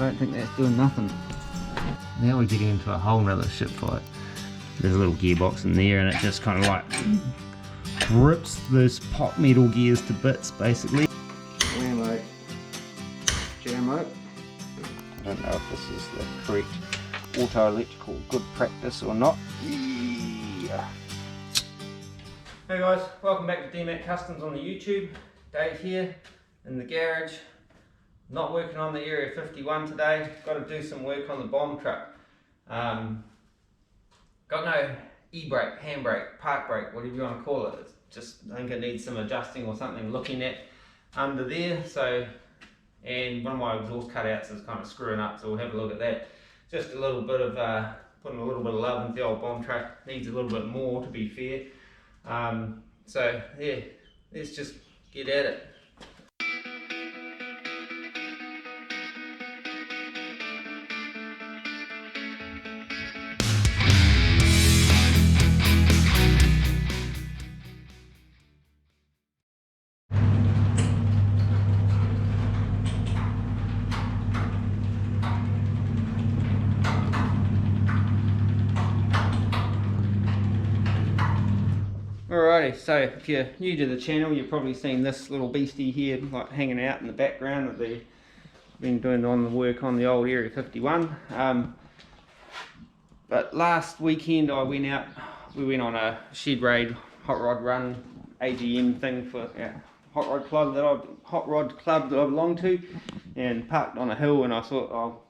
don't think that's doing nothing. Now we're getting into a whole nother shit fight. There's a little gearbox in there and it just kind of like rips those pot metal gears to bits basically. Jammo. I don't know if this is the correct auto electrical good practice or not. Yeah. Hey guys, welcome back to DMAC Customs on the YouTube. Dave here in the garage. Not working on the Area 51 today. Got to do some work on the bomb truck. Got no e-brake, handbrake, park brake, whatever you want to call it. It's just, I think it needs some adjusting or something looking at under there. So, and one of my exhaust cutouts is kind of screwing up, so we'll have a look at that. Just a little bit of, putting a little bit of love into the old bomb truck. Needs a little bit more, to be fair. So yeah, let's just get at it. Alrighty, so if you're new to the channel, you've probably seen this little beastie here like hanging out in the background that they've been doing on the work on the old Area 51. But last weekend we went on a shed raid hot rod run AGM thing for hot rod club that I belong to, and parked on a hill, and I thought I'll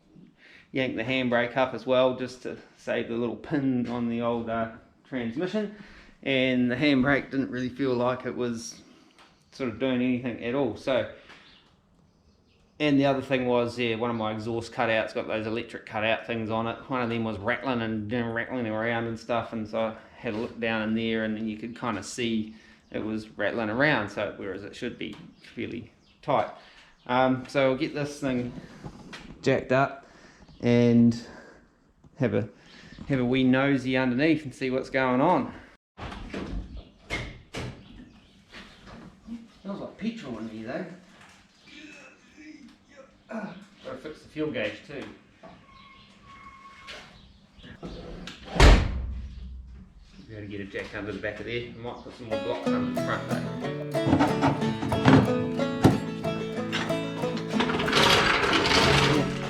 yank the handbrake up as well just to save the little pin on the old transmission. And the handbrake didn't really feel like it was sort of doing anything at all. So, and the other thing was, one of my exhaust cutouts got those electric cutout things on it. One of them was rattling and rattling around and stuff, and so I had a look down in there, and then you could kind of see it was rattling around, so whereas it should be fairly tight. So we'll get this thing jacked up and have a wee nosy underneath and see what's going on. Smells like petrol in here though. Gotta fix the fuel gauge too. Be able to get a jack under the back of there. I might put some more blocks under the front though.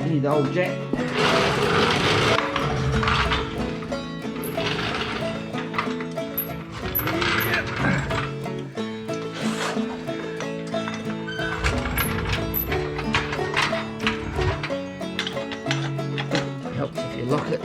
I need the old jack. Helps if you lock it.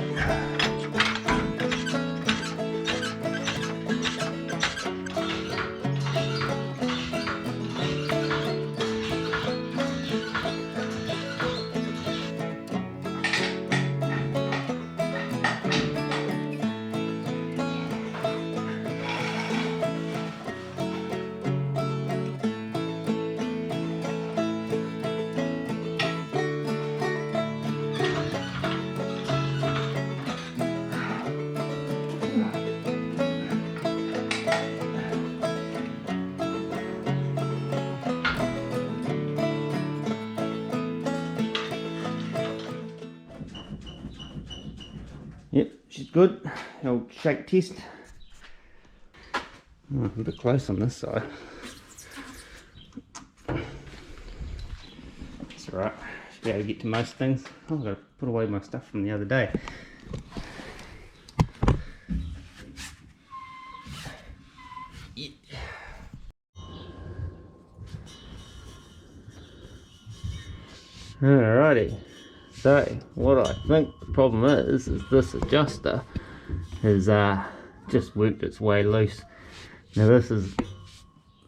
Yep, she's good. Old shake test. Oh, a bit close on this side. That's alright. Should be able to get to most things. Oh, I've got to put away my stuff from the other day. Yeah. Alrighty. So what I think the problem is this adjuster has just worked its way loose. Now this is,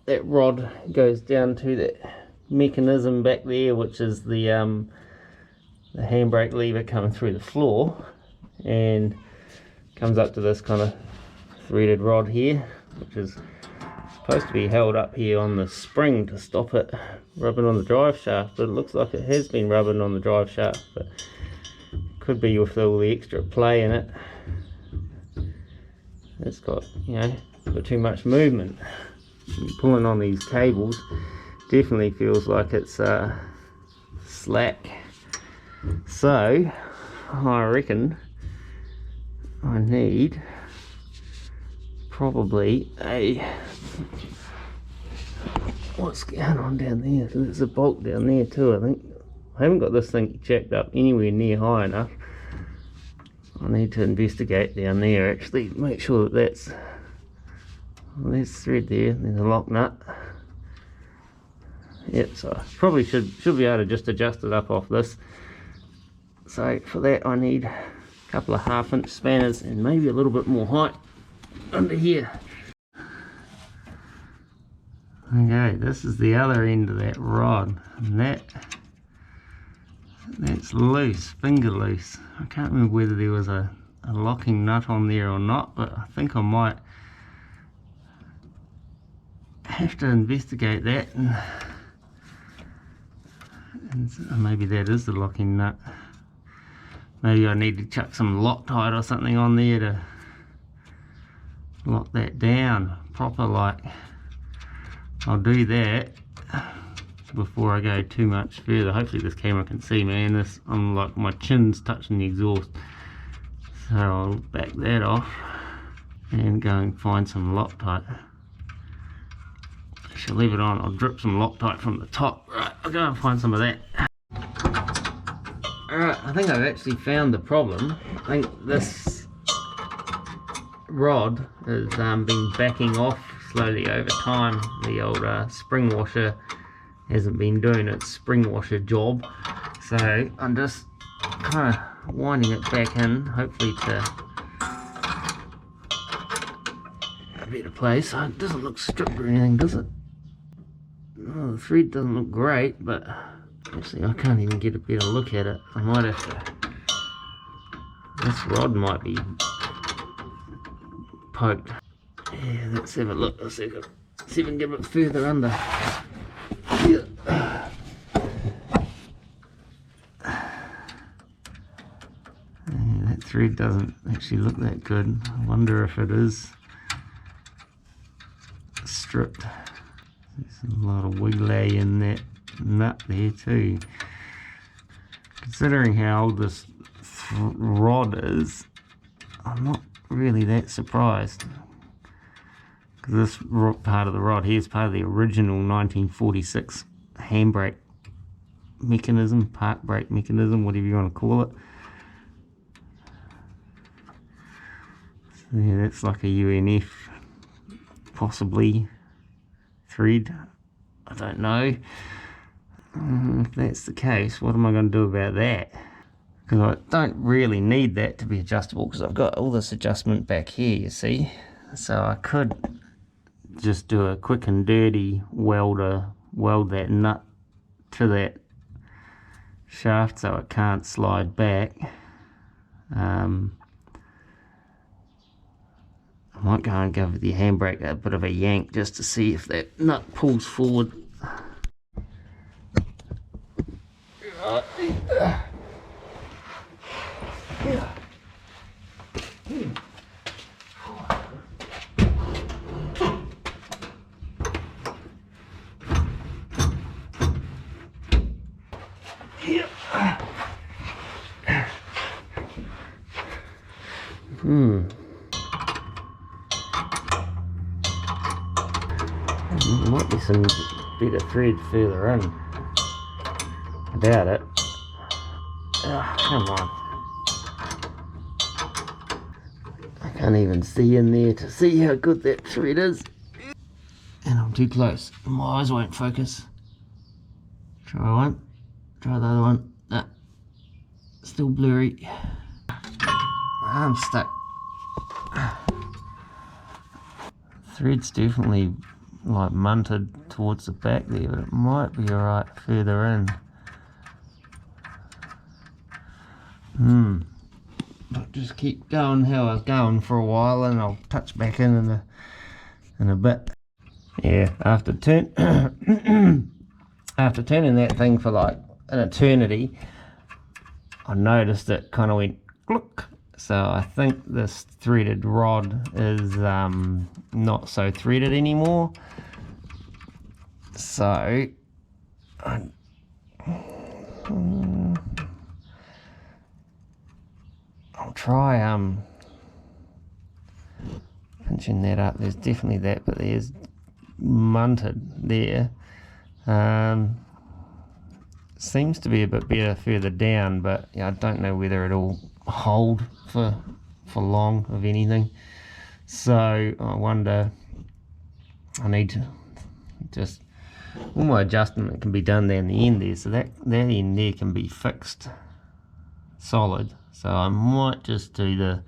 that rod goes down to that mechanism back there, which is the handbrake lever coming through the floor, and comes up to this kind of threaded rod here, which is supposed to be held up here on the spring to stop it rubbing on the drive shaft, but it looks like it has been rubbing on the drive shaft, but could be with all the extra play in it. It's got, got too much movement. Pulling on these cables definitely feels like it's slack. So I reckon I need probably a, what's going on down there? There's a bolt down there too, I think. I haven't got this thing jacked up anywhere near high enough. I need to investigate down there, actually, make sure that that's, well, there's thread there, there's a lock nut. Yep, so I probably should be able to just adjust it up off this. So for that I need a couple of 1/2 inch spanners and maybe a little bit more height under here. Okay, this is the other end of that rod, and that's loose, finger loose. I can't remember whether there was a locking nut on there or not, but I think I might have to investigate that, and maybe that is the locking nut. Maybe I need to chuck some Loctite or something on there to lock that down proper like. I'll do that before I go too much further. Hopefully this camera can see me, and this, I'm like, my chin's touching the exhaust. So I'll back that off and go and find some Loctite. I shall leave it on. I'll drip some Loctite from the top. Right, I'll go and find some of that. Alright, I think I've actually found the problem. I think this rod has been backing off slowly over time. The old spring washer hasn't been doing its spring washer job, so I'm just kind of winding it back in, hopefully to a better place. So it doesn't look stripped or anything, does it? Oh, the thread doesn't look great, but actually I can't even get a better look at it. I might have to, this rod might be poked. Yeah, let's have a look. Let's see if I can get a bit further under. Yeah. That thread doesn't actually look that good. I wonder if it is stripped. There's a lot of wiggly in that nut there too. Considering how old this rod is, I'm not really that surprised. This part of the rod here is part of the original 1946 handbrake mechanism, park brake mechanism, whatever you want to call it. So yeah, that's like a UNF, possibly, thread. I don't know. If that's the case, what am I going to do about that? Because I don't really need that to be adjustable, because I've got all this adjustment back here, you see. So I could just do a quick and dirty weld that nut to that shaft so it can't slide back. I might go and give the handbrake a bit of a yank just to see if that nut pulls forward. There might be some better thread further in. I doubt it. Come on. I can't even see in there to see how good that thread is. And I'm too close. My eyes won't focus. Try one. Try the other one. Nah. Still blurry. I'm stuck. Thread's definitely like munted towards the back there, but it might be alright further in. But just keep going how I was going for a while, and I'll touch back in a bit. Yeah, after turning that thing for like an eternity, I noticed it kind of went cluck. So I think this threaded rod is not so threaded anymore. So I'll try pinching that up. There's definitely that, but there's munted there. Seems to be a bit better further down, but yeah, I don't know whether it'll hold for long of anything. So I wonder, I need to just, all my adjustment can be done down the end there, so that end there can be fixed solid. So I might just do the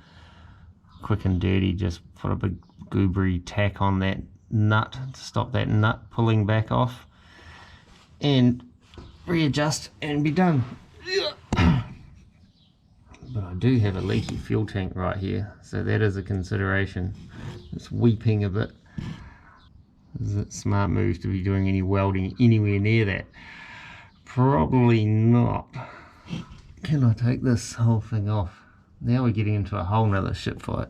quick and dirty, just put a big goobery tack on that nut to stop that nut pulling back off, and readjust and be done. But I do have a leaky fuel tank right here, so that is a consideration. It's weeping a bit. Is it smart move to be doing any welding anywhere near that? Probably not. Can I take this whole thing off? Now we're getting into a whole nother shit fight.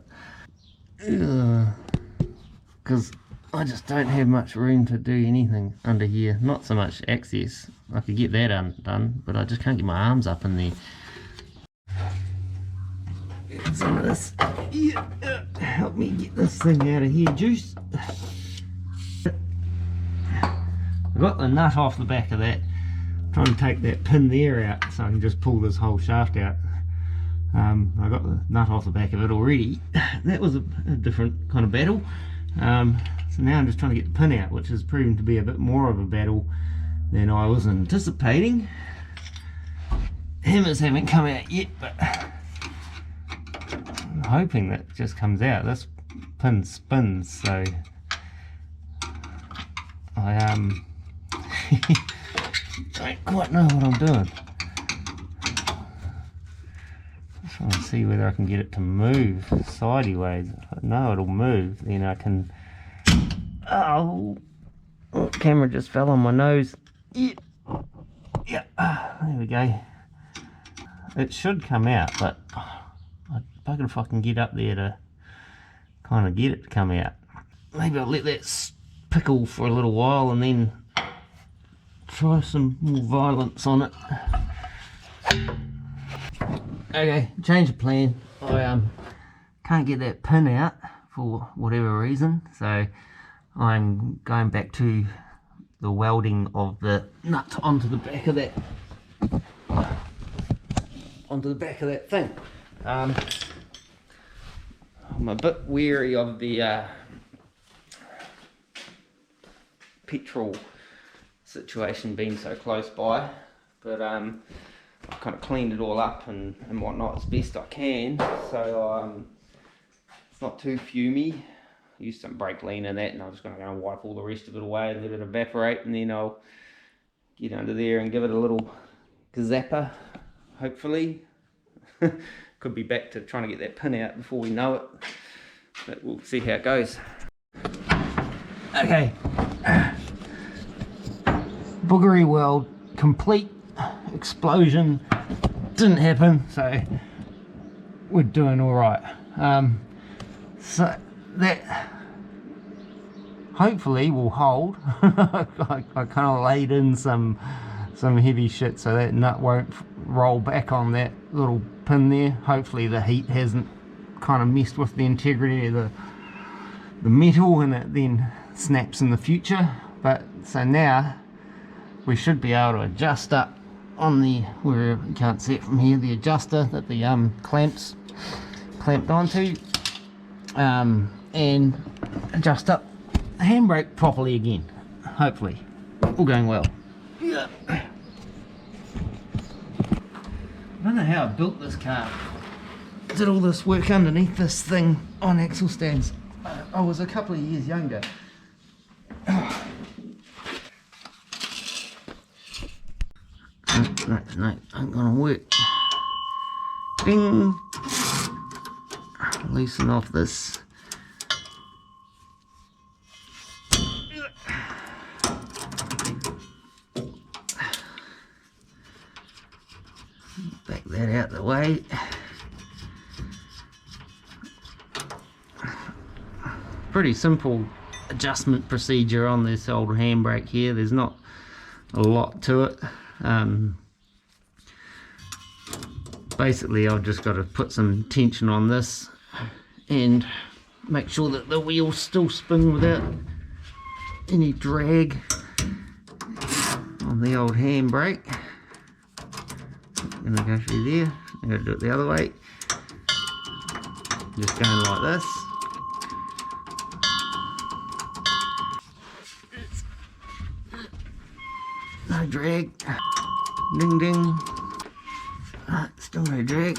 Because I just don't have much room to do anything under here. Not so much access. I could get that undone, but I just can't get my arms up in there. Get some of this. Yeah, help me get this thing out of here, Juice. I got the nut off the back of that. I'm trying to take that pin there out so I can just pull this whole shaft out. I got the nut off the back of it already. That was a different kind of battle. So now I'm just trying to get the pin out, which has proven to be a bit more of a battle than I was anticipating. Hammers haven't come out yet, but I'm hoping that it just comes out. This pin spins, so I don't quite know what I'm doing. Just trying to see whether I can get it to move sideways. If I know it'll move, then I can. Oh, the camera just fell on my nose. Yeah, there we go. It should come out, but I bugger if I can get up there to kind of get it to come out. Maybe I'll let that pickle for a little while and then try some more violence on it. Okay, change of plan. I can't get that pin out for whatever reason, so I'm going back to the welding of the nut onto the back of that thing. I'm a bit wary of the petrol situation being so close by, but I've kind of cleaned it all up and whatnot as best I can, so it's not too fumey. Use some brake lean in that, and I'm just going to go and wipe all the rest of it away and let it evaporate, and then I'll get under there and give it a little zapper, hopefully. Could be back to trying to get that pin out before we know it, but we'll see how it goes. Okay, boogery weld complete. Explosion didn't happen, so we're doing all right. So that hopefully will hold. I kind of laid in some heavy shit so that nut won't roll back on that little pin there. Hopefully the heat hasn't kind of messed with the integrity of the metal and it then snaps in the future. But so now we should be able to adjust up on the, where you can't see it from here, the adjuster that the clamps clamped onto, and adjust up the handbrake properly again. Hopefully, all going well. Yeah. I don't know how I built this car. Did all this work underneath this thing on axle stands. I was a couple of years younger. No, ain't gonna work. Ding! Loosen off this. Back that out the way. Pretty simple adjustment procedure on this old handbrake here. There's not a lot to it. basically I've just got to put some tension on this and make sure that the wheels still spin without any drag on the old handbrake. I'm going to go through there, I'm going to do it the other way, just going like this. No drag, ding ding, still no drag,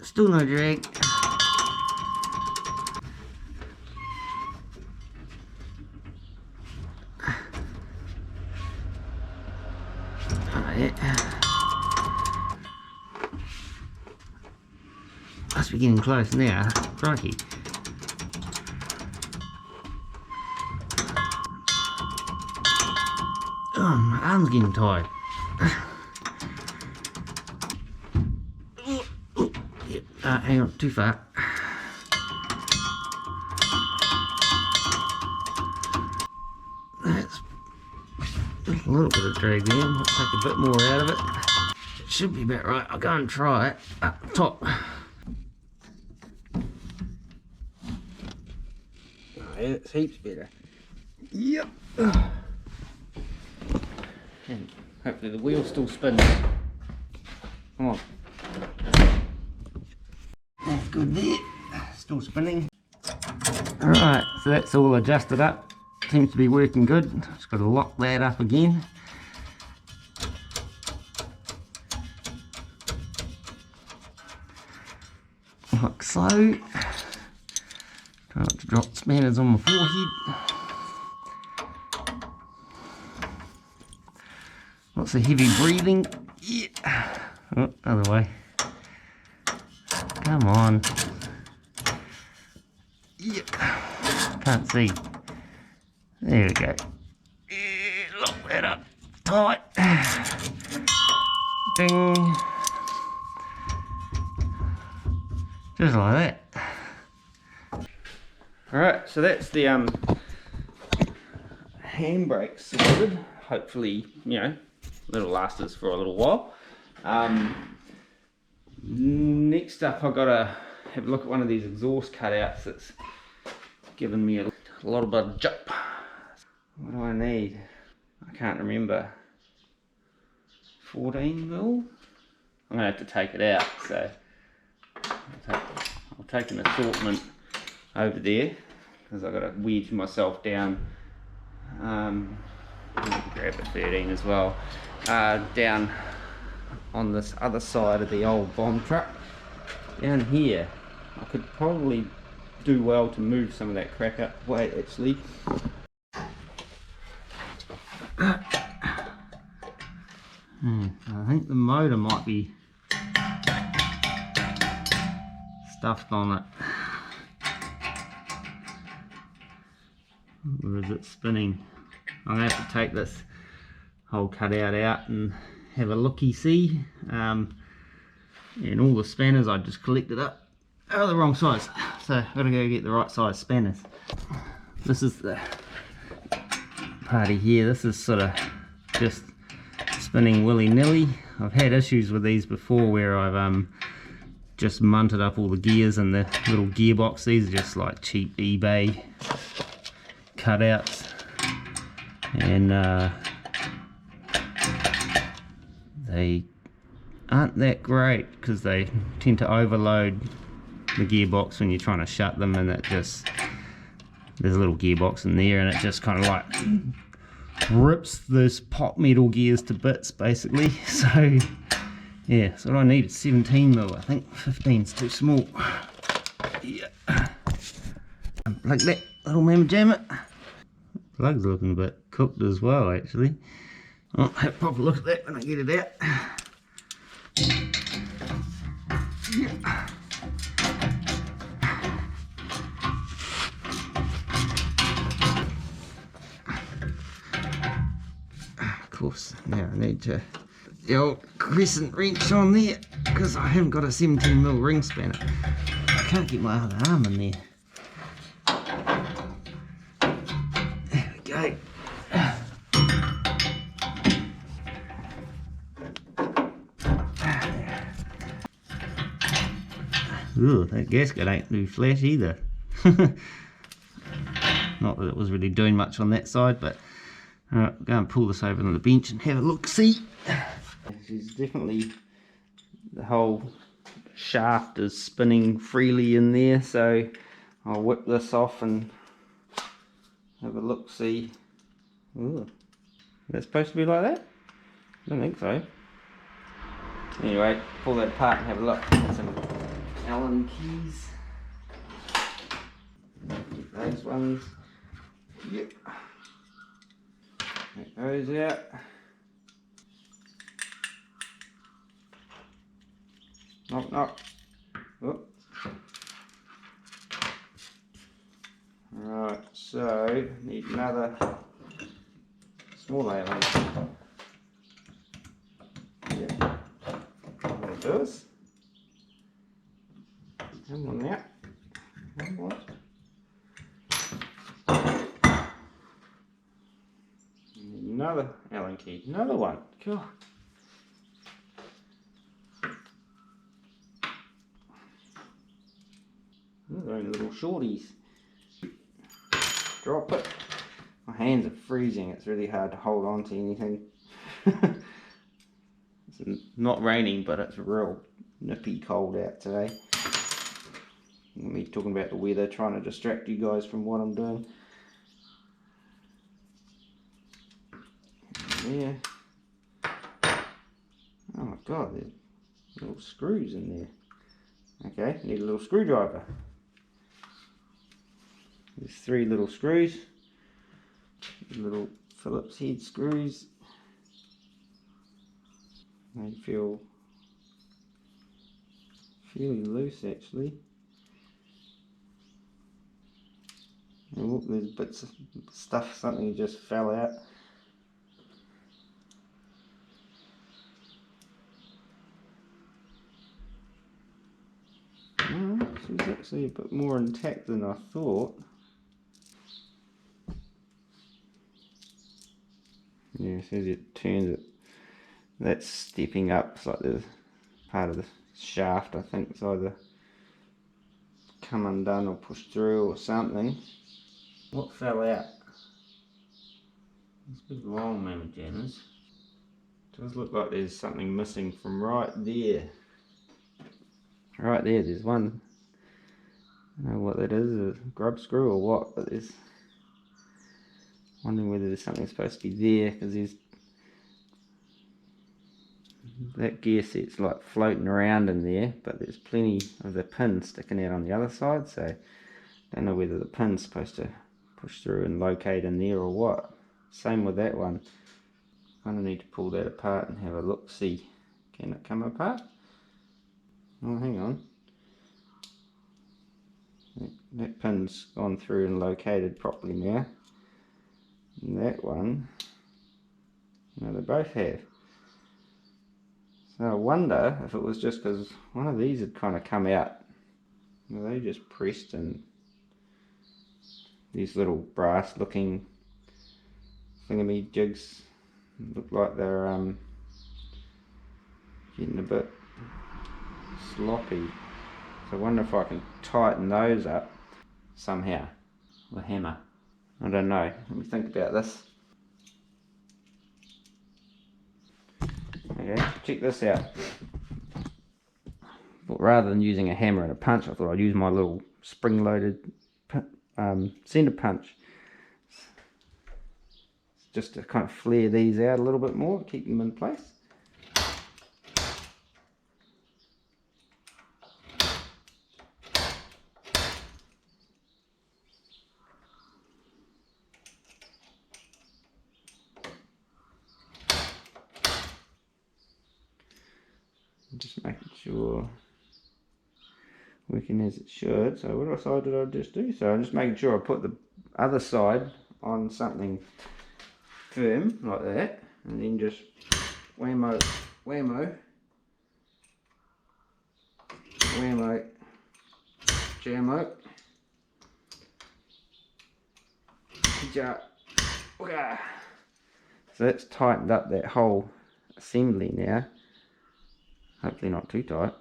still no drag. Must be getting close now, crikey. Oh, my arm's getting tired. Hang on, too far. That's a little bit of drag there. I'll take a bit more out of it. It should be about right. I'll go and try it up top. Oh, yeah, it's heaps better. Yep. And hopefully the wheel still spins. Come on. That's good there. Still spinning. Alright, so that's all adjusted up. Seems to be working good. Just got to lock that up again. Like so. Try not to drop spanners on my forehead. Lots of heavy breathing. Yeah. Oh, other way. Come on. Yeah. Can't see. There we go. Yeah, lock that up tight. Ding. Just like that. Alright, so that's the handbrake sorted. Hopefully, you know, that'll last us for a little while. Next up, I've got to have a look at one of these exhaust cutouts that's given me a lot of budget. What do I need? I can't remember. 14 mil? I'm going to have to take it out, so I'll take an assortment over there because I've got to wedge myself down. Grab a 13 as well, down on this other side of the old bomb truck down here. I could probably do well to move some of that crap out the way actually. I think the motor might be stuffed on it, or is it spinning? I'm going to have to take this whole cutout out and have a looky-see. And all the spanners I just collected up are the wrong size, so I've got to go get the right size spanners. This is the party here. This is sort of just spinning willy-nilly. I've had issues with these before where I've just munted up all the gears and the little gearbox. These are just like cheap eBay cutouts. And they aren't that great because they tend to overload the gearbox when you're trying to shut them, and it just, there's a little gearbox in there and it just kind of like rips those pot metal gears to bits basically. So yeah, so what I need is 17 mil. I think 15's too small. Yeah, like that little mamma jammer. Plug's looking a bit cooked as well actually. I'll have a proper look at that when I get it out. Yeah. Of course, now I need to put the old crescent wrench on there because I haven't got a 17 mil ring spanner. I can't get my other arm in there. There we go. Ugh, that gasket ain't too flat either. Not that it was really doing much on that side, but alright, go and pull this over on the bench and have a look, see. She's definitely, the whole shaft is spinning freely in there, so I'll whip this off and have a look, see. Ooh. Is that supposed to be like that? I don't think so. Anyway, pull that apart and have a look. Got some Allen keys. Those ones. Yep. Take those out. Knock, knock. Oh. Right, so need another small Allen. Yep. That'll do us. Come on now. Come on. Another Allen key, another one. Cool. They're only little shorties. Drop it. My hands are freezing. It's really hard to hold on to anything. It's not raining, but it's real nippy cold out today. Me talking about the weather, trying to distract you guys from what I'm doing. Yeah. Oh my god, there's little screws in there. Okay, need a little screwdriver. There's 3 little screws. Little Phillips head screws. They feel fairly loose actually. And look, there's bits of stuff, something just fell out. She's actually a bit more intact than I thought. Yeah, so as it turns it, that's stepping up. It's like the part of the shaft, I think it's either come undone or pushed through or something. What fell out? It's a bit long, Mama Janice. Does look like there's something missing from right there. Right there, there's one. I don't know what that is, a grub screw or what, but there's, wondering whether there's something supposed to be there, because there's, that gear set's like floating around in there, but there's plenty of the pin sticking out on the other side, so don't know whether the pin's supposed to push through and locate in there or what. Same with that one. Kind of need to pull that apart and have a look, see, can it come apart? Oh, hang on. That pin's gone through and located properly now. And that one, no, they both have. So I wonder if it was just because one of these had kind of come out. Well, they just pressed, and these little brass looking thingamy jigs look like they're getting a bit sloppy. So I wonder if I can tighten those up somehow with a hammer. I don't know. Let me think about this. Okay, check this out. But rather than using a hammer and a punch, I thought I'd use my little spring-loaded center punch. Just to kind of flare these out a little bit more, keep them in place. Just making sure working as it should. So what side did I just do? So I'm just making sure I put the other side on something firm like that, and then just whammo, whammo, whammo, jammo, ja, okay. So that's tightened up that whole assembly now. Hopefully not too tight.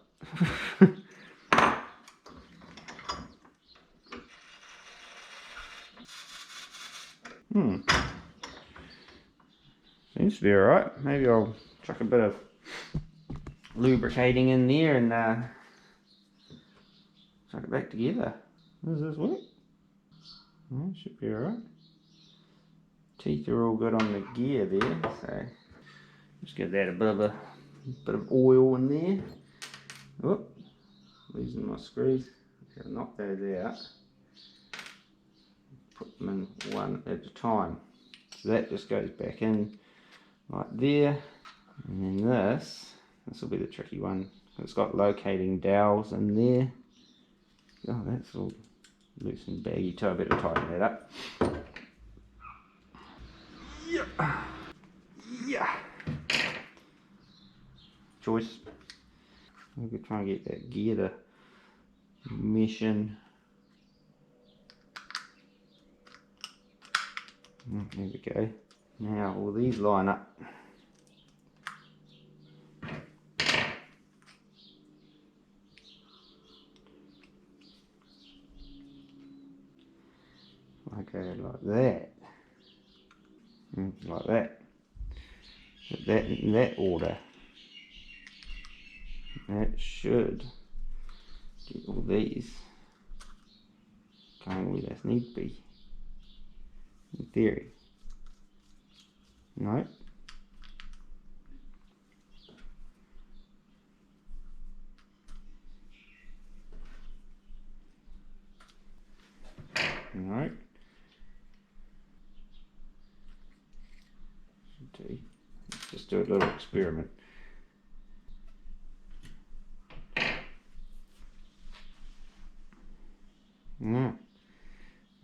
Seems to be alright. Maybe I'll chuck a bit of lubricating in there and chuck it back together. Does this work? Oh, should be alright. Teeth are all good on the gear there, so just give that a bit of oil in there. Whoop, losing my screws. Gotta knock those out. Put them in one at a time. So that just goes back in like there, and then this will be the tricky one. It's got locating dowels in there. Oh, that's all loose and baggy too. I better tighten that up. Yeah. Choice. We could try and get that gear to mesh in. There we go. Now all these line up. Okay, like that. Like that. Put that in that order. That should get all these going where they need to be. In theory. No. No. Let's just do a little experiment.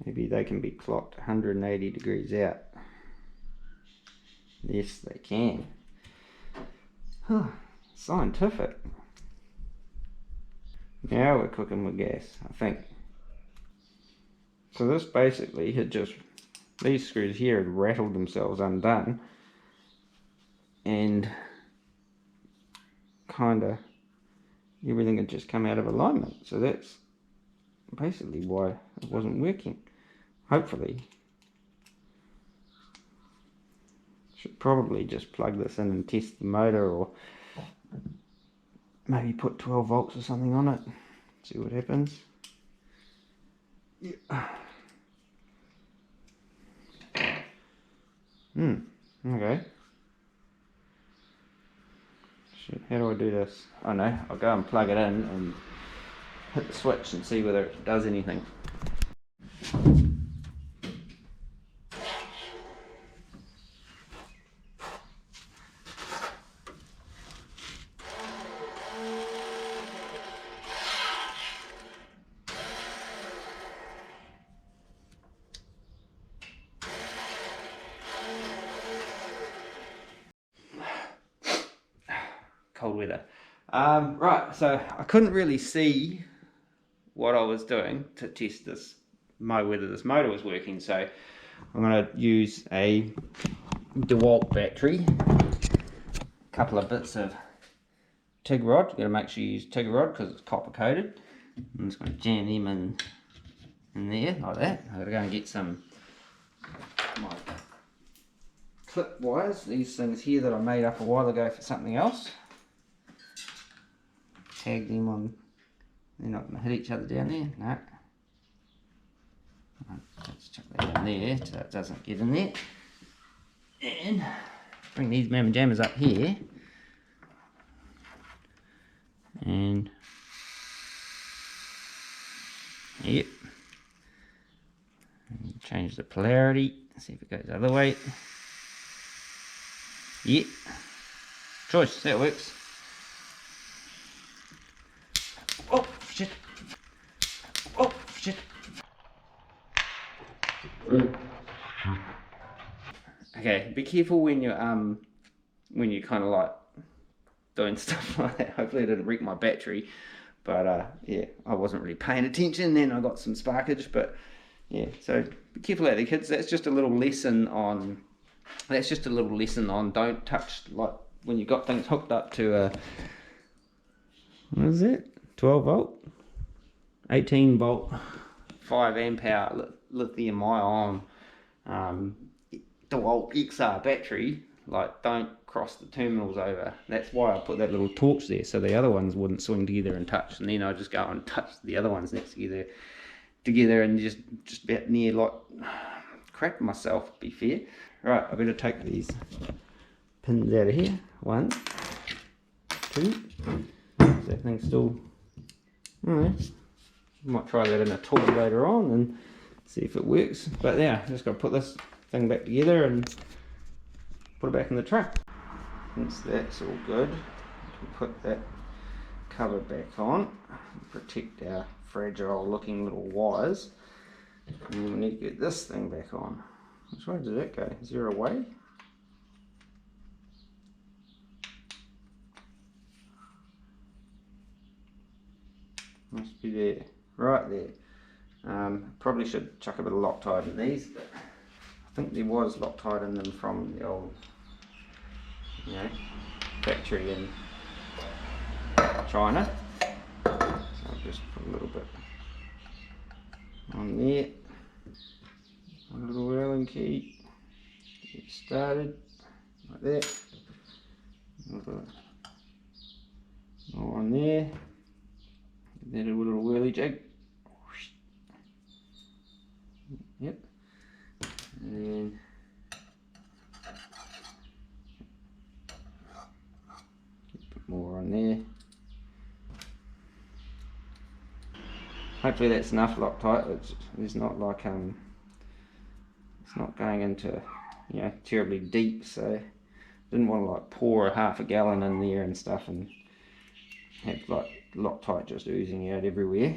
Maybe they can be clocked 180 degrees out. Yes, they can. Huh, scientific. Now we're cooking with gas, I think. So this basically had just, these screws here had rattled themselves undone, and kinda everything had just come out of alignment. So that's basically why it wasn't working. Hopefully. Should probably just plug this in and test the motor, or maybe put 12 volts or something on it. See what happens. Yeah. Okay. Shit, how do I do this? Oh no, I'll go and plug it in and hit the switch and see whether it does anything. Cold weather. Right, so I couldn't really see what I was doing to test this, whether this motor was working, so I'm going to use a DeWalt battery, a couple of bits of TIG rod. You've got to make sure you use TIG rod because it's copper coated. I'm just going to jam them in there like that. I've got to go and get some my clip wires, these things here that I made up a while ago for something else. Tag them on, they're not going to hit each other down there, no. Let's chuck that in there so it doesn't get in there. And bring these mamma jammers up here. And, yep. And change the polarity, see if it goes the other way. Yep. Choice, that works. Oh shit! Oh shit! Okay, be careful when you're kind of like doing stuff like that. Hopefully it didn't wreck my battery, but yeah, I wasn't really paying attention. Then I got some sparkage, but yeah, so be careful out there, kids. That's just a little lesson on. Don't touch, like when you've got things hooked up to a, what is it? 12 volt, 18 volt, 5 amp hour lithium ion DeWalt XR battery, like, don't cross the terminals over. That's why I put that little torch there, so the other ones wouldn't swing together and touch, and then I just go and touch the other ones next together and just about near like crap myself, to be fair. Right, I better take these pins out of here. 1, 2. Is that thing still? Alright. Might try that in a tool later on and see if it works. But yeah, just got to put this thing back together and put it back in the truck. Once that's all good, we can put that cover back on, protect our fragile looking little wires, and then we need to get this thing back on. Which way did that go? Is there a way? Must be there, right there. Probably should chuck a bit of Loctite in these, but I think there was Loctite in them from the old, you know, factory in China. So I'll just put a little bit on there, a little Allen key, get started like that, a little more on there, then a little whirly jig, yep, and then a bit more on there. Hopefully that's enough Loctite. It's not like it's not going into, you know, terribly deep, so didn't want to like pour a half a gallon in there and stuff and have like Loctite just oozing out everywhere.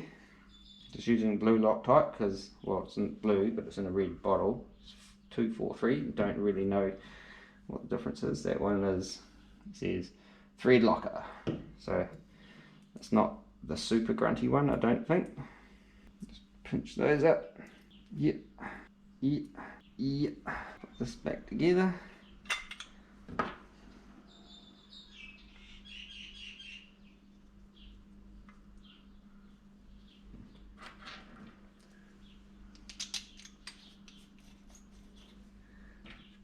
Just using blue Loctite because, well, it's in blue but it's in a red bottle. It's 243. Don't really know what the difference is. That one is, it says thread locker, so it's not the super grunty one, I don't think. Just pinch those up. Yep. Yep. Yep. Put this back together.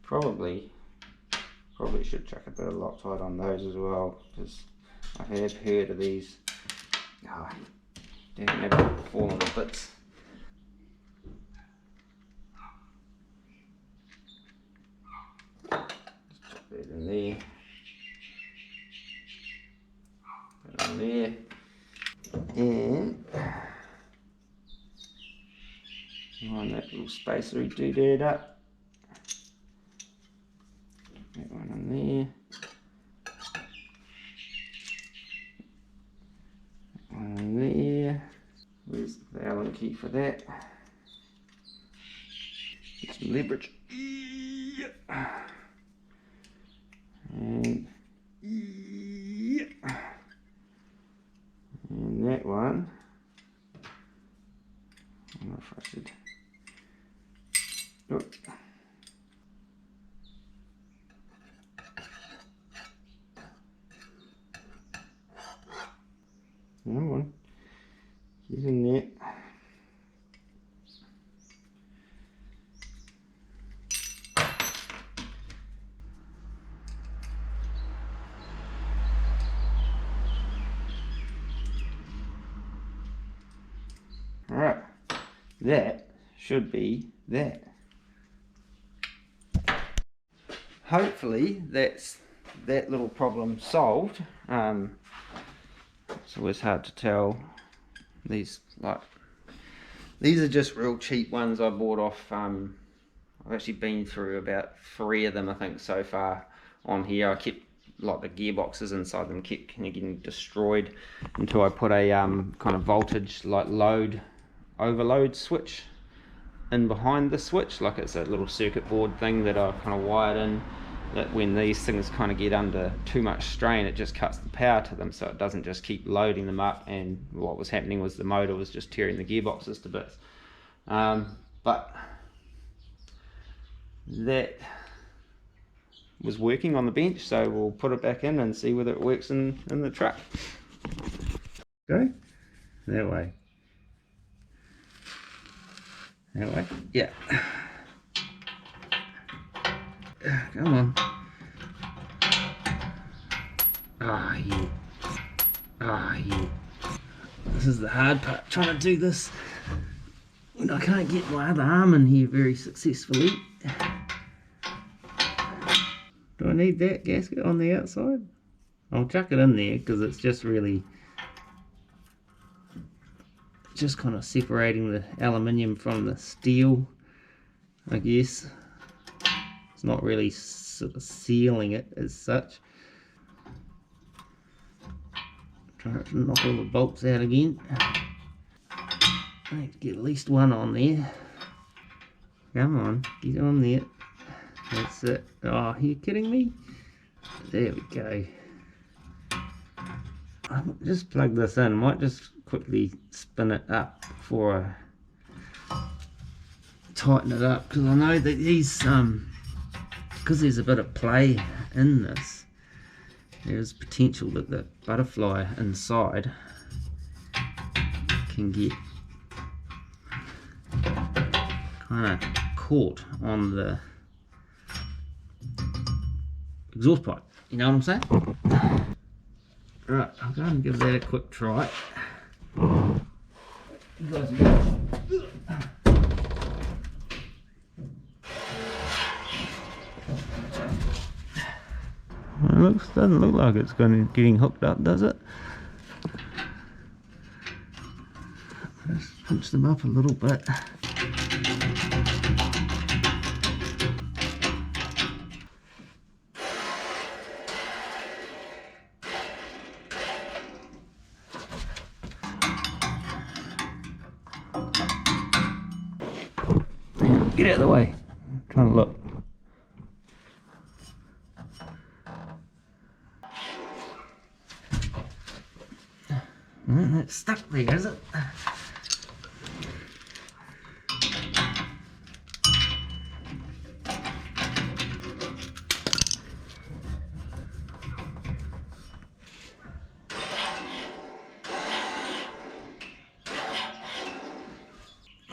Probably should chuck a bit of Loctite on those as well, because I have heard of these. Oh, damn, never fallen to bits. Just put that in there. Put it on there. And line that little spacery doodad up. That one on there. That one on there. Where's the Allen key for that? Get some leverage. And that one, I don't know if I should. Oh. Come on, get in there. Alright, that should be that. Hopefully that's that little problem solved. It's always hard to tell. These are just real cheap ones I bought off. I've actually been through about 3 of them, I think, so far on here. I kept, like, the gearboxes inside them kept kind of getting destroyed until I put a kind of voltage, like, overload switch in behind the switch. Like, it's a little circuit board thing that I've kind of wired in, that when these things kind of get under too much strain, it just cuts the power to them, so it doesn't just keep loading them up. And what was happening was the motor was just tearing the gearboxes to bits. But that was working on the bench, so we'll put it back in and see whether it works in the truck. Go that way. That way, yeah. Come on. Ah, you. Ah, you. This is the hard part, trying to do this when I can't get my other arm in here very successfully. Do I need that gasket on the outside? I'll chuck it in there because it's just really just kind of separating the aluminium from the steel, I guess. It's not really sort of sealing it as such. Trying to knock all the bolts out again. I need to get at least one on there. Come on, get on there. That's it. Oh, are you kidding me? There we go. I'll just plug this in. Might just quickly spin it up before I tighten it up, because I know that these because there's a bit of play in this, there's potential that the butterfly inside can get kind of caught on the exhaust pipe. You know what I'm saying? Right, I'll go and give that a quick try. You guys Well, it doesn't look like it's getting hooked up, does it? Let's pinch them up a little bit. Get out of the way. I'm trying to look. It's stuck there, is it?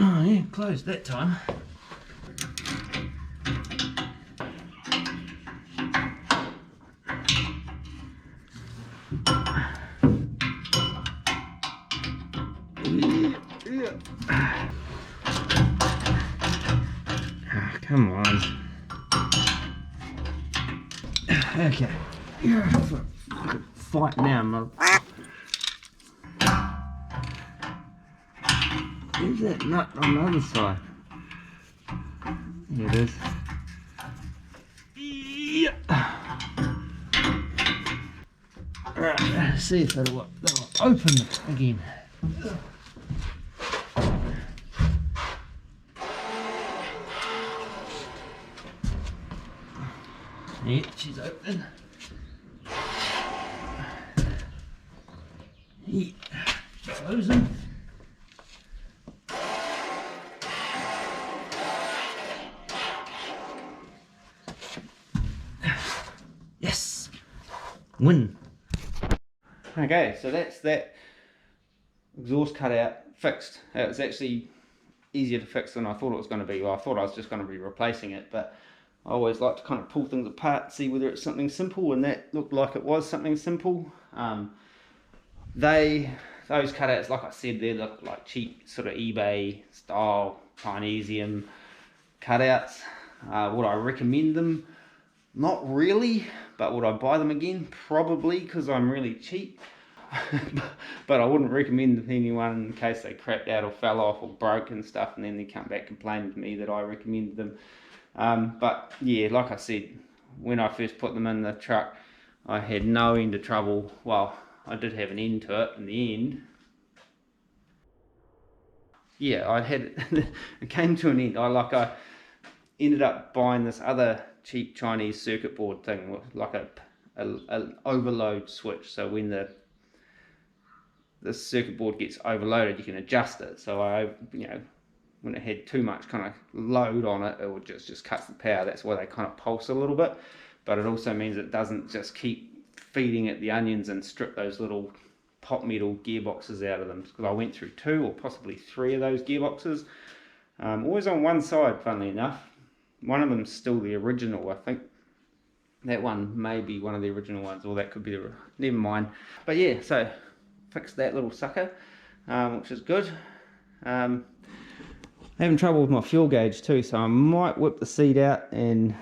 Oh yeah, closed that time. Oh, come on. Okay. Fight now, mother. Where's that nut on the other side? Here it is. Yeah. Alright, let's see if that'll open it again. Yeah, she's open. Yeah, closing. Yes! Win! Okay, so that's that exhaust cutout fixed. It was actually easier to fix than I thought it was going to be. Well, I thought I was just going to be replacing it, but I always like to kind of pull things apart, see whether it's something simple, and that looked like it was something simple. Those cutouts, like I said, they look like cheap sort of eBay style Chinesium cutouts. Would I recommend them? Not really, but would I buy them again? Probably, because I'm really cheap. But I wouldn't recommend them to anyone in case they crapped out or fell off or broke and stuff, and then they come back complaining to me that I recommended them. But yeah, like I said, when I first put them in the truck, I had no end of trouble. Well, I did have an end to it in the end. Yeah, it came to an end. I ended up buying this other cheap Chinese circuit board thing with like an overload switch. So when the circuit board gets overloaded, you can adjust it. So when it had too much kind of load on it, it would just cuts the power. That's why they kind of pulse a little bit, but it also means it doesn't just keep feeding it the onions and strip those little pot metal gearboxes out of them, because I went through 2 or possibly 3 of those gearboxes, always on one side, funnily enough. one of them's still the original. I think that one may be one of the original ones, or that could be the, never mind. But yeah, so fixed that little sucker, which is good. Having trouble with my fuel gauge too, so I might whip the seat out and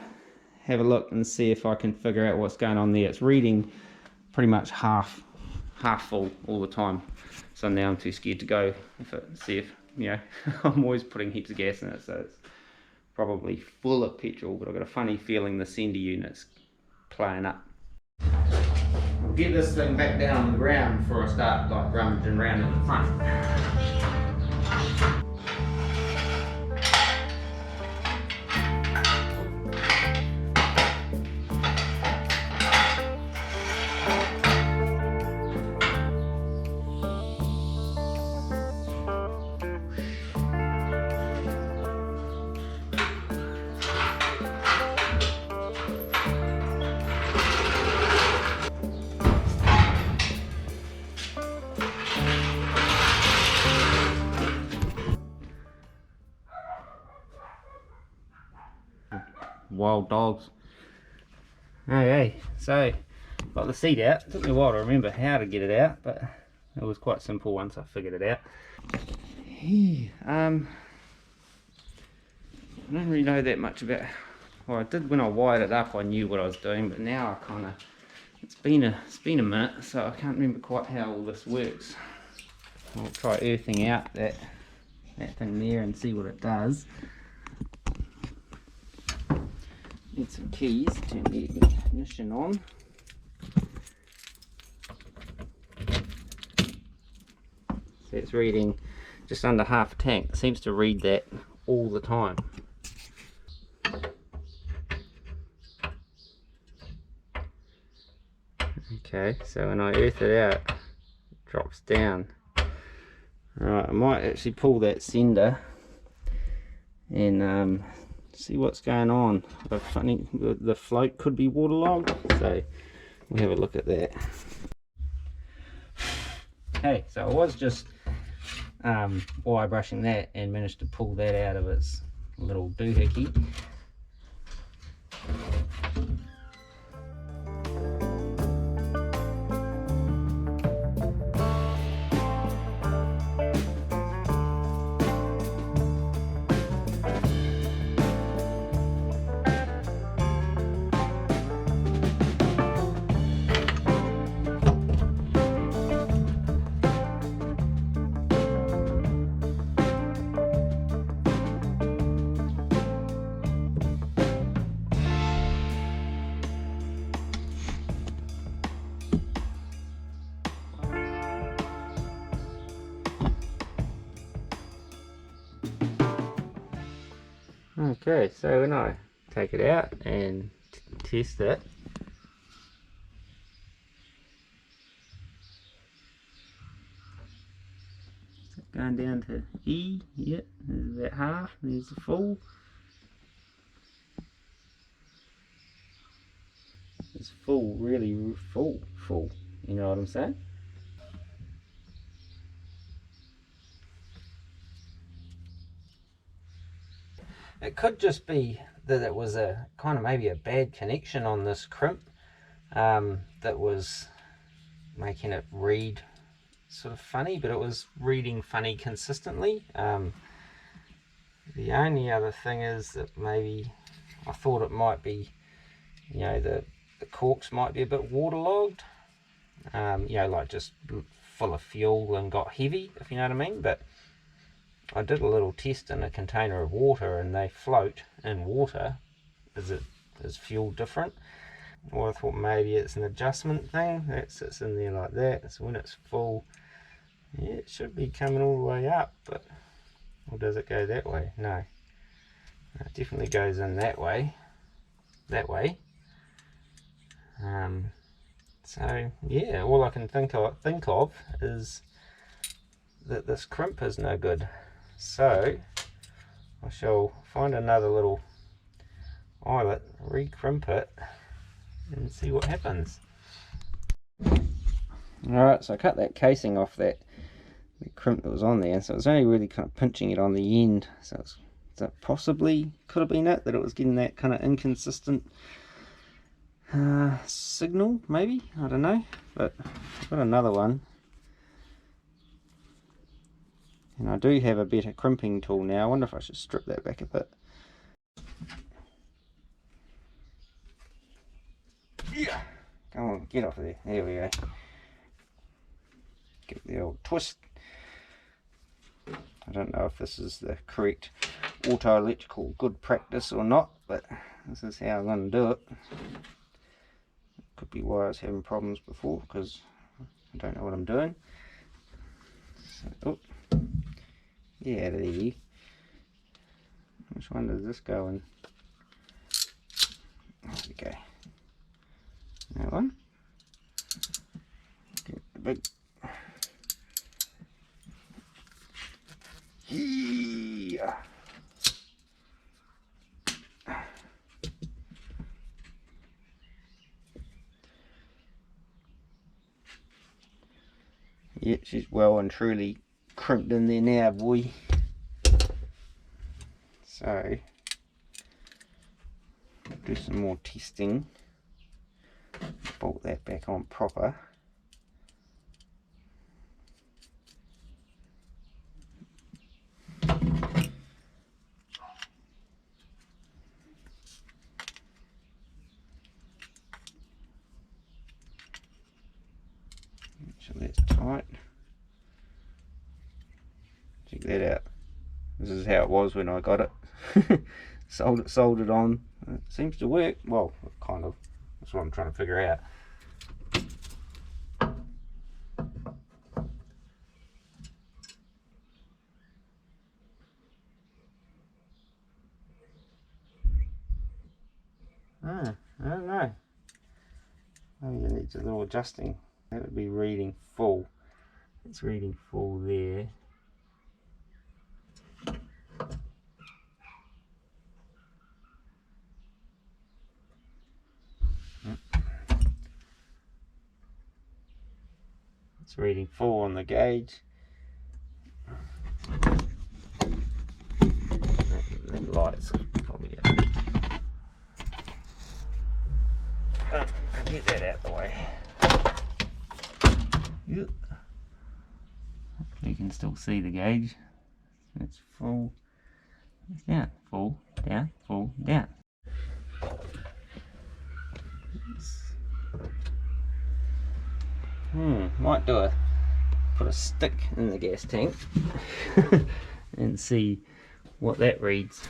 have a look and see if I can figure out what's going on there. It's reading pretty much half full all the time, so now I'm too scared to go see if, you know, I'm always putting heaps of gas in it, so it's probably full of petrol, but I've got a funny feeling the sender unit's playing up. I'll get this thing back down on the ground before I start like rummaging around in the front. Wild dogs. Okay, so got the seat out. It took me a while to remember how to get it out, but it was quite simple once I figured it out. I don't really know that much about, well, I did when I wired it up. I knew what I was doing, but now I kind of, it's been a minute, so I can't remember quite how all this works. I'll try earthing out that thing there and see what it does. Need some keys to turn the ignition on. So it's reading just under half a tank. It seems to read that all the time. Okay, so when I earth it out, it drops down. Alright, I might actually pull that sender and see what's going on. But funny, the float could be waterlogged, so we'll have a look at that. Okay, so I was just wire brushing that and managed to pull that out of its little doohickey. Okay, so when I take it out and test it, going down to E, yeah, there's about half, there's the full. It's full, really full, you know what I'm saying? It could just be that it was a kind of maybe a bad connection on this crimp that was making it read sort of funny, but it was reading funny consistently. The only other thing is that maybe I thought it might be, you know, the corks might be a bit waterlogged, you know, like just full of fuel and got heavy, if you know what I mean. But I did a little test in a container of water and they float in water. Is fuel different? Or I thought maybe it's an adjustment thing that sits in there like that, so when it's full, yeah, it should be coming all the way up. But, or does it go that way? No, it definitely goes in that way, so yeah, all I can think of is that this crimp is no good. So I shall find another little eyelet, re-crimp it and see what happens. Alright, so I cut that casing off the crimp that was on there, so it was only really kind of pinching it on the end, so it's So possibly could have been it, that it was getting that kind of inconsistent signal, maybe, I don't know. But I've got another one, and I do have a better crimping tool now. I wonder if I should strip that back a bit. Yeah, come on, get off of there. There we go. Give it the old twist. I don't know if this is the correct auto electrical good practice or not, but this is how I'm going to do it. Could be why I was having problems before, because I don't know what I'm doing. So, oh, get out of there. Which one does this go in? There we go. That one. Get the big. Yeah. Yeah, she's well and truly crimped in there now, boy. So, do some more testing. Bolt that back on proper. So that's tight. Check that out. This is how it was when I got it. Soldered on. It seems to work. Well, kind of. That's what I'm trying to figure out. I don't know. Maybe it needs a little adjusting. That would be reading full. It's reading full there. It's reading full on the gauge. That light's probably out. Get that out the way. Yep. You can still see the gauge. It's full. It's down. Full. Down. Full. Down. Might do put a stick in the gas tank and see what that reads.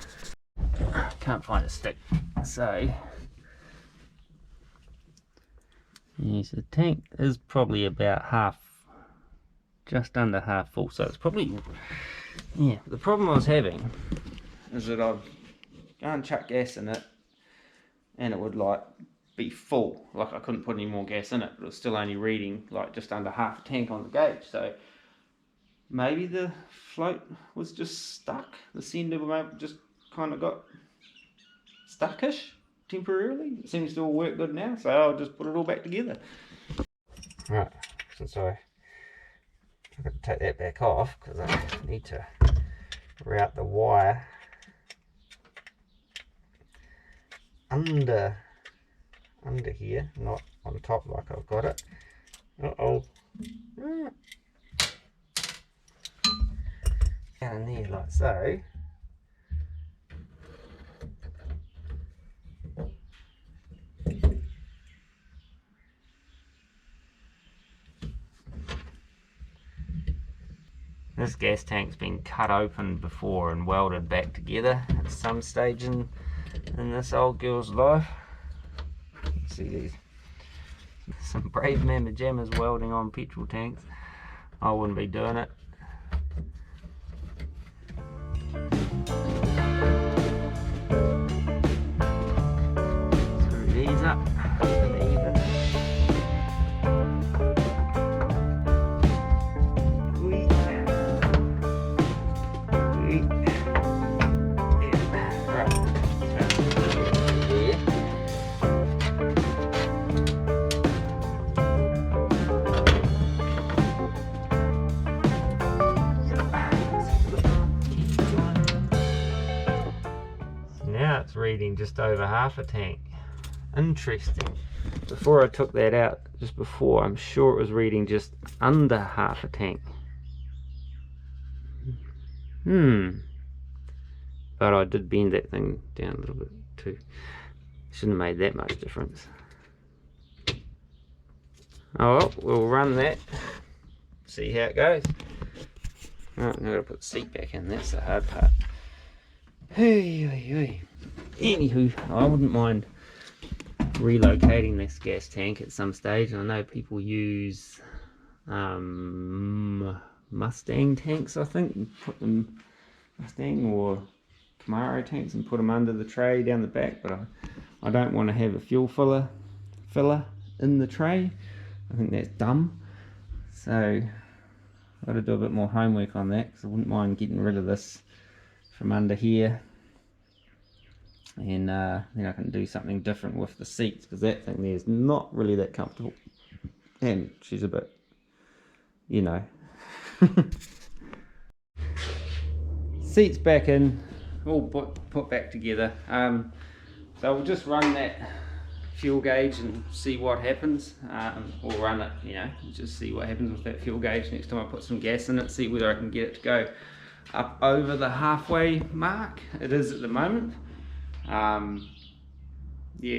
Can't find a stick, so yes, the tank is probably about half, just under half full, so it's probably, yeah. The problem I was having is that I'd go and chuck gas in it and it would like be full, like I couldn't put any more gas in it, but it was still only reading like just under half a tank on the gauge. So maybe the float was just stuck, the sender just kind of got stuckish temporarily. It seems to all work good now, so I'll just put it all back together. Right, since I've got to take that back off because I need to route the wire under here, not on top like I've got it. Down in there like so. This gas tank's been cut open before and welded back together at some stage in this old girl's life. See these, some brave mamma jammers welding on petrol tanks. I wouldn't be doing it. Screw these up and even. now it's reading just over half a tank. Interesting. Before I took that out, just before, I'm sure it was reading just under half a tank. But I did bend that thing down a little bit too. Shouldn't have made that much difference. Oh well, we'll run that, see how it goes. Right, now I've got to put the seat back in, that's the hard part. Anywho, I wouldn't mind relocating this gas tank at some stage. I know people use Mustang tanks, I think, put them Mustang or Camaro tanks and put them under the tray down the back, but I don't want to have a fuel filler in the tray. I think that's dumb, so I've got to do a bit more homework on that, because I wouldn't mind getting rid of this from under here, and then I can do something different with the seats, because that thing there is not really that comfortable, and she's a bit, you know. Seats back in, all put back together. So we'll just run that fuel gauge and see what happens, or run it, you know, just see what happens with that fuel gauge next time I put some gas in it, see whether I can get it to go up over the halfway mark. It is at the moment. Yeah,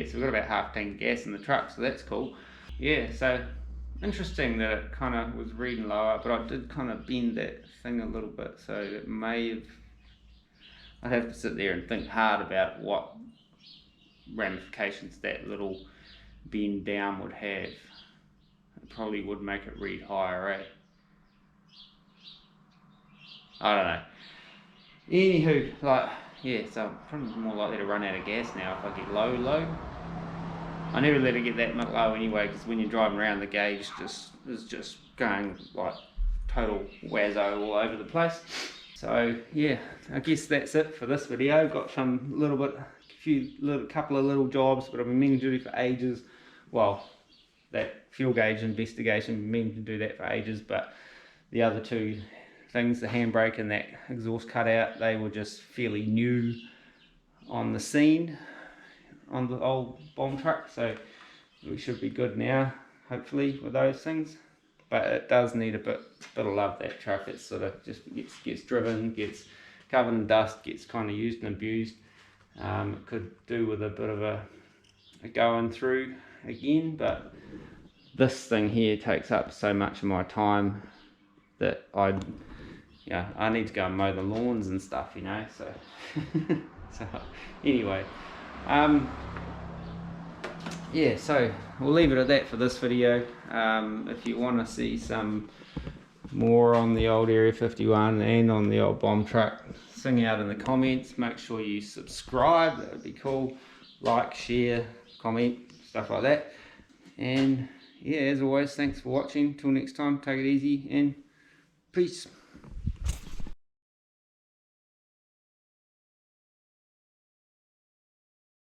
so we've got about half tank of gas in the truck, so that's cool. Yeah, so interesting that it kind of was reading lower, but I did kind of bend that thing a little bit, so it may have, I'd have to sit there and think hard about what ramifications that little bend down would have. It probably would make it read higher, eh? I don't know. Anywho, like, yeah, so I'm probably more likely to run out of gas now if I get low. I never let it get that much low anyway, because when you're driving around, the gauge is just going like total wazzo all over the place. So yeah, I guess that's it for this video. Got some couple of little jobs, but I've been meaning to do for ages. Well, that fuel gauge investigation, I've been meaning to do that for ages, but the other two things, the handbrake and that exhaust cutout, they were just fairly new on the scene on the old bomb truck, so we should be good now, hopefully, with those things. But it does need a bit of love, that truck. It sort of just gets driven, gets covered in dust, gets kind of used and abused. It could do with a bit of a going through again, but this thing here takes up so much of my time that I need to go and mow the lawns and stuff, you know, so so anyway, yeah, so we'll leave it at that for this video. If you want to see some more on the old Area 51 and on the old bomb truck, sing out in the comments. Make sure you subscribe, that would be cool. Like, share, comment, stuff like that. And yeah, as always, thanks for watching. Till next time, take it easy and peace.